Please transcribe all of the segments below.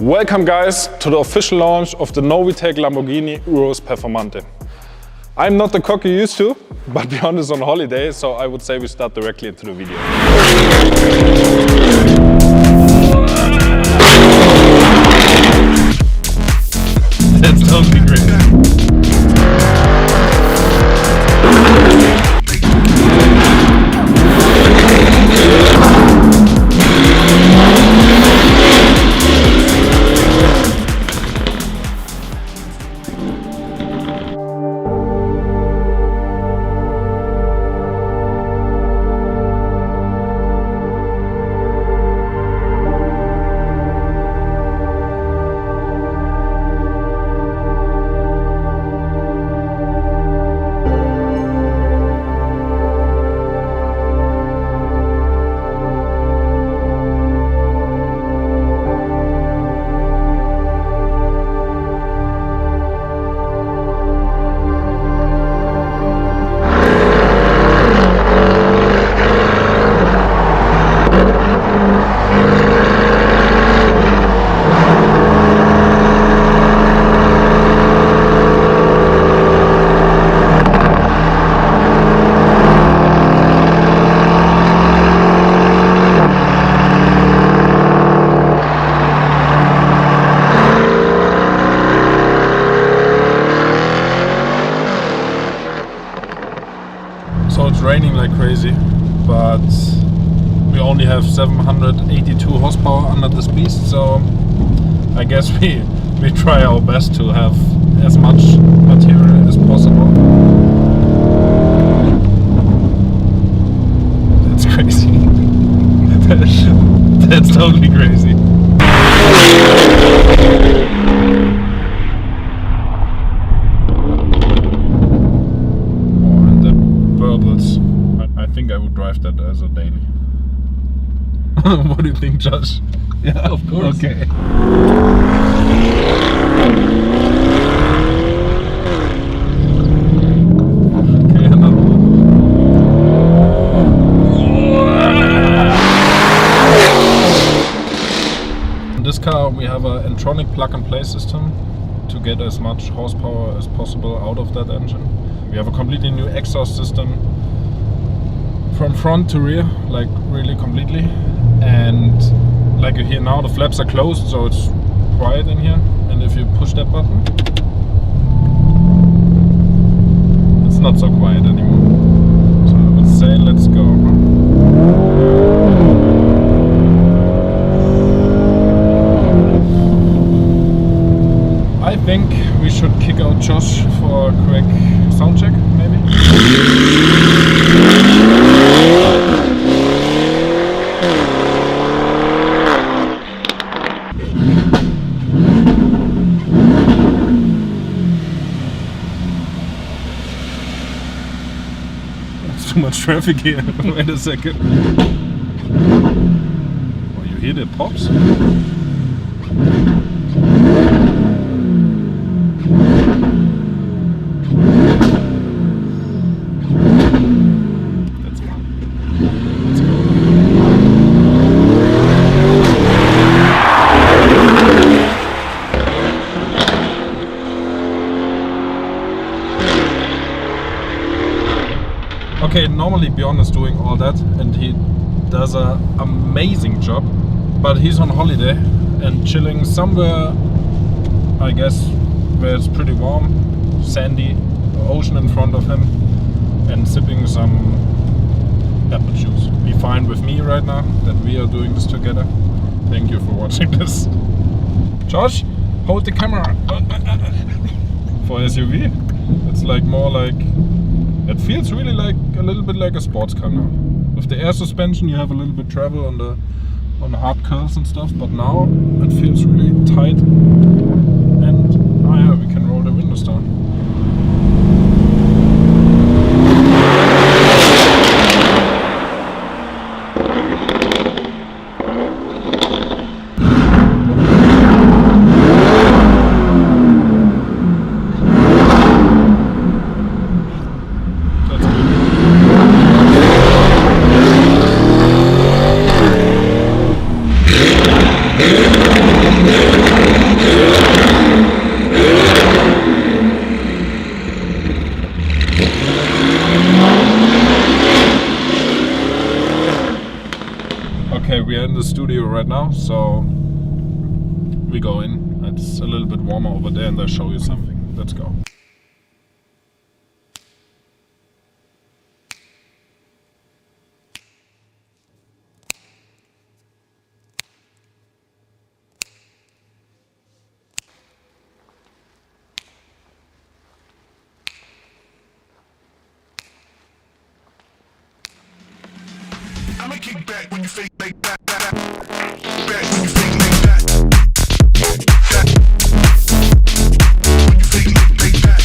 Welcome guys to the official launch of the NOVITEC Lamborghini Urus Performante. I'm not the cocky used to, but beyond is on holiday, so I would say we start directly into the video. That's totally great. So it's raining like crazy, but we only have 782 horsepower under this beast, so I guess we try our best to have as much material as possible. That's crazy. That's totally crazy. I think I would drive that as a daily. What do you think, Josh? Yeah, of course. Okay. In this car we have an Entronic plug-and-play system to get as much horsepower as possible out of that engine. We have a completely new exhaust system from front to rear, like really completely, and like you hear now the flaps are closed, so it's quiet in here, and if you push that button it's not so quiet anymore. So I would say let's go. I think we should kick out Josh for a quick sound check, maybe. Too much traffic here. Wait a second. Oh, you hear the pops? That's fun. Let's go. Okay, normally Bjorn is doing all that and he does an amazing job, but he's on holiday and chilling somewhere, I guess, where it's pretty warm, sandy, ocean in front of him, and sipping some apple juice. Be fine with me right now that we are doing this together. Thank you for watching this. Josh, hold the camera. For SUV, it's like more like, it feels really like a little bit like a sports car now. With the air suspension you have a little bit travel on the hard curves and stuff, but now it feels really tight, and oh yeah, we can roll the windows down. we go in. It's a little bit warmer over there and I'll show you something. Let's go. I'ma kick back when you fake like that. Back when you fake like that. When you fake like that.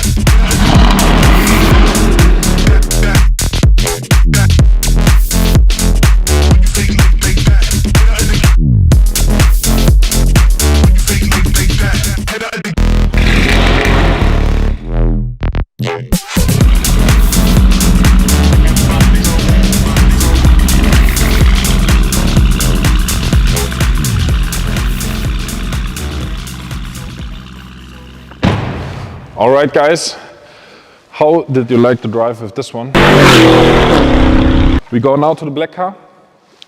When you fake like that. When you fake like that. Head out of the Alright guys, how did you like the drive with this one? We go now to the black car.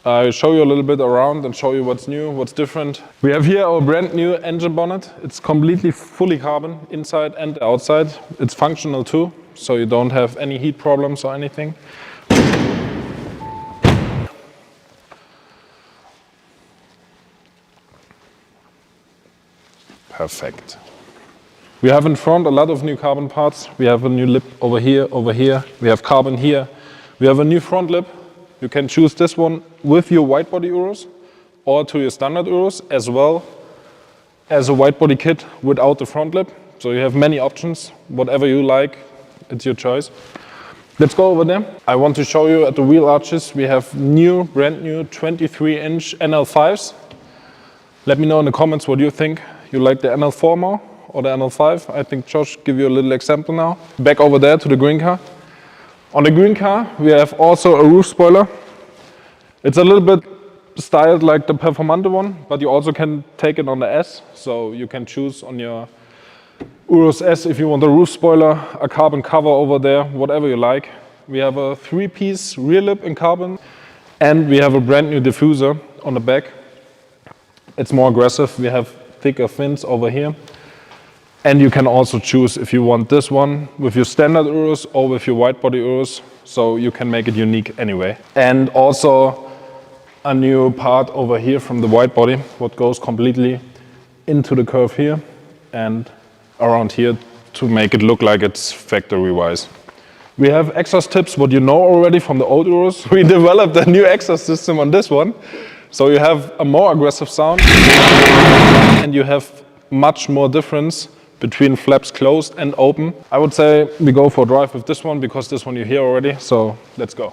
I'll show you a little bit around and show you what's new, what's different. We have here our brand new engine bonnet. It's completely fully carbon, inside and outside. It's functional too, so you don't have any heat problems or anything. Perfect. We have in front a lot of new carbon parts. We have a new lip over here. We have carbon here. We have a new front lip. You can choose this one with your wide body Urus or to your standard Urus, as well as a wide body kit without the front lip. So you have many options, whatever you like, it's your choice. Let's go over there. I want to show you at the wheel arches, we have brand new 23-inch NL5s. Let me know in the comments what you think. You like the NL4 more or the NL5? I think Josh give you a little example now. Back over there to the green car. On the green car, we have also a roof spoiler. It's a little bit styled like the Performante one, but you also can take it on the S. So you can choose on your Urus S if you want a roof spoiler, a carbon cover over there, whatever you like. We have a 3-piece rear lip in carbon, and we have a brand new diffuser on the back. It's more aggressive. We have thicker fins over here. And you can also choose if you want this one with your standard Urus or with your wide body Urus, so you can make it unique anyway. And also a new part over here from the wide body, what goes completely into the curve here and around here to make it look like it's factory-wise. We have exhaust tips, what you know already from the old Urus. We developed a new exhaust system on this one, so you have a more aggressive sound and you have much more difference between flaps closed and open. I would say we go for a drive with this one because this one you hear already, so let's go.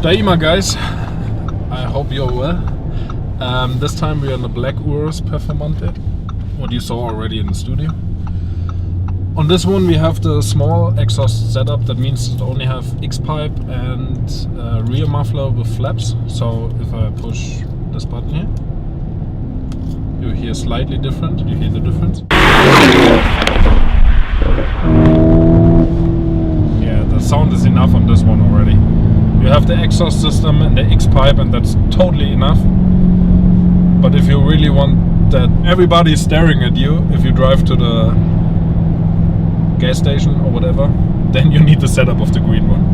Staima guys, I hope you're well. This time we're in the black Urus Performante, what you saw already in the studio. On this one we have the small exhaust setup, that means it only have X-pipe and rear muffler with flaps. So if I push this button here, you hear slightly different, you hear the difference. Yeah, the sound is enough on this one already. You have the exhaust system and the X-pipe, and that's totally enough. But if you really want that everybody is staring at you if you drive to the gas station or whatever, then you need the setup of the green one.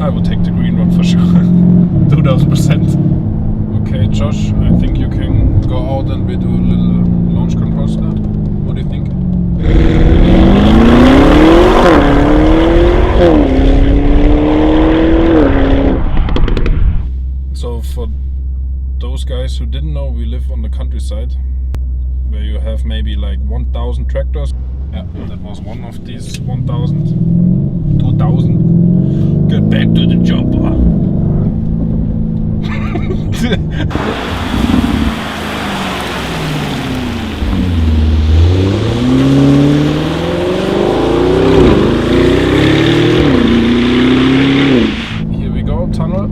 I would take the green one for sure. 2000%. Okay, Josh, I think you can go out and we do a little launch control start. What do you think? So for those guys who didn't know, we live on the countryside where you have maybe like 1,000 tractors. Yeah, that was one of these 1,000, 2,000. Get back to the job. Here we go, tunnel,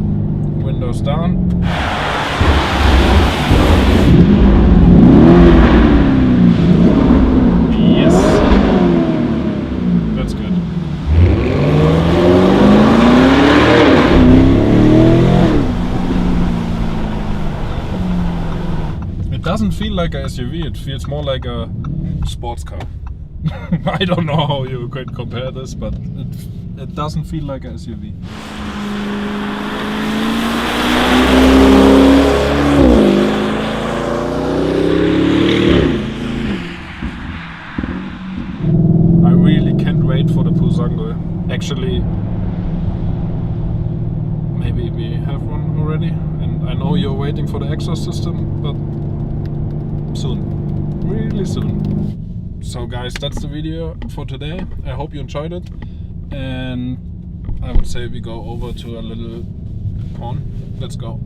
windows down. Yes, that's good. It doesn't feel like a SUV, it feels more like a sports car. I don't know how you could compare this, but it doesn't feel like a SUV. I really can't wait for the Pusango. Actually, maybe we have one already, and I know you're waiting for the exhaust system, but soon, really soon. So guys, that's the video for today. I hope you enjoyed it, and I would say we go over to a little pond. Let's go.